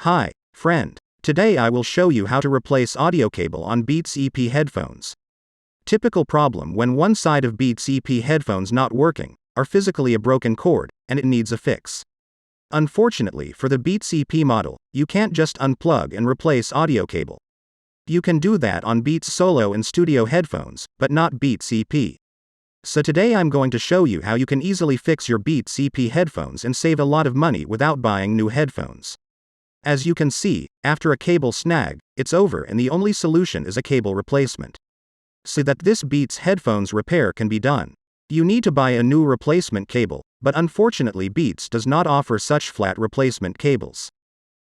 Hi, friend. Today I will show you how to replace audio cable on Beats EP headphones. Typical problem when one side of Beats EP headphones not working, are physically a broken cord, and it needs a fix. Unfortunately for the Beats EP model, you can't just unplug and replace audio cable. You can do that on Beats Solo and Studio headphones, but not Beats EP. So today I'm going to show you how you can easily fix your Beats EP headphones and save a lot of money without buying new headphones. As you can see, after a cable snag, it's over and the only solution is a cable replacement. So that this Beats headphones repair can be done, you need to buy a new replacement cable, but unfortunately Beats does not offer such flat replacement cables.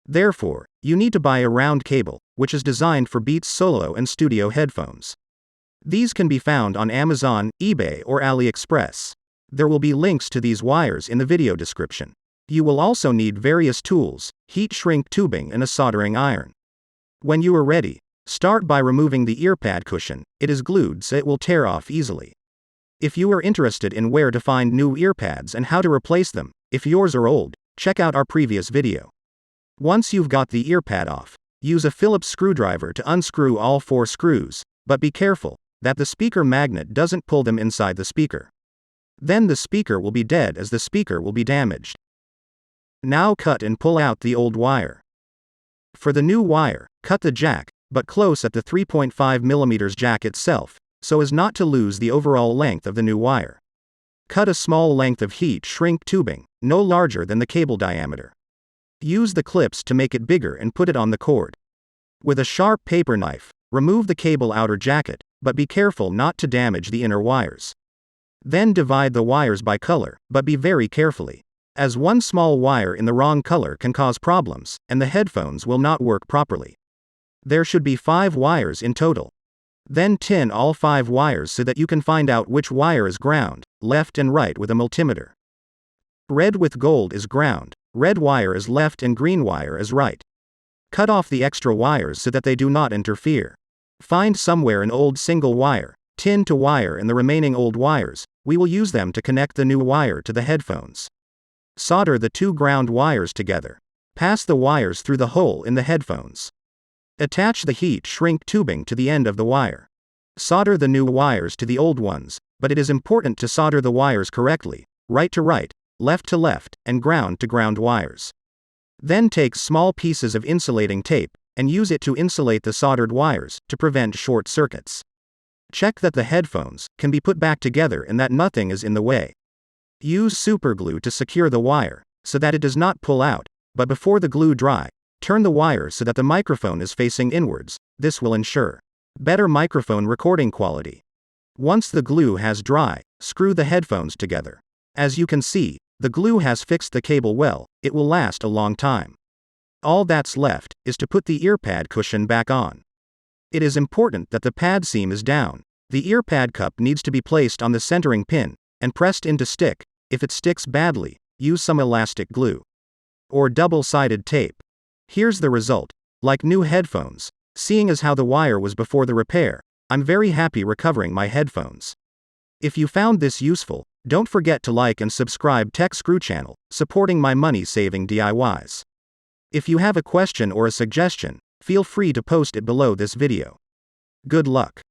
Therefore, you need to buy a round cable, which is designed for Beats Solo and Studio headphones. These can be found on Amazon, eBay or AliExpress. There will be links to these wires in the video description. You will also need various tools, heat shrink tubing and a soldering iron. When you are ready, start by removing the earpad cushion. It is glued so it will tear off easily. If you are interested in where to find new earpads and how to replace them, if yours are old, check out our previous video. Once you've got the earpad off, use a Phillips screwdriver to unscrew all 4 screws, but be careful that the speaker magnet doesn't pull them inside the speaker. Then the speaker will be dead as the speaker will be damaged. Now cut and pull out the old wire. For the new wire, cut the jack, but close at the 3.5mm jack itself, so as not to lose the overall length of the new wire. Cut a small length of heat shrink tubing, no larger than the cable diameter. Use the clips to make it bigger and put it on the cord. With a sharp paper knife, remove the cable outer jacket, but be careful not to damage the inner wires. Then divide the wires by color, but be very carefully, as one small wire in the wrong color can cause problems, and the headphones will not work properly. There should be 5 wires in total. Then tin all 5 wires so that you can find out which wire is ground, left and right with a multimeter. Red with gold is ground, red wire is left and green wire is right. Cut off the extra wires so that they do not interfere. Find somewhere an old single wire, tin to wire and the remaining old wires. We will use them to connect the new wire to the headphones. Solder the 2 ground wires together. Pass the wires through the hole in the headphones. Attach the heat shrink tubing to the end of the wire. Solder the new wires to the old ones, but it is important to solder the wires correctly, right to right, left to left, and ground to ground wires. Then take small pieces of insulating tape, and use it to insulate the soldered wires, to prevent short circuits. Check that the headphones can be put back together and that nothing is in the way. Use superglue to secure the wire, so that it does not pull out, but before the glue dry, turn the wire so that the microphone is facing inwards. This will ensure better microphone recording quality. Once the glue has dry, screw the headphones together. As you can see, the glue has fixed the cable well, it will last a long time. All that's left is to put the earpad cushion back on. It is important that the pad seam is down. The earpad cup needs to be placed on the centering pin and pressed into stick. If it sticks badly, use some elastic glue or double-sided tape. Here's the result. Like new headphones, seeing as how the wire was before the repair, I'm very happy recovering my headphones. If you found this useful, don't forget to like and subscribe Tech Screw channel, supporting my money-saving DIYs. If you have a question or a suggestion, feel free to post it below this video. Good luck.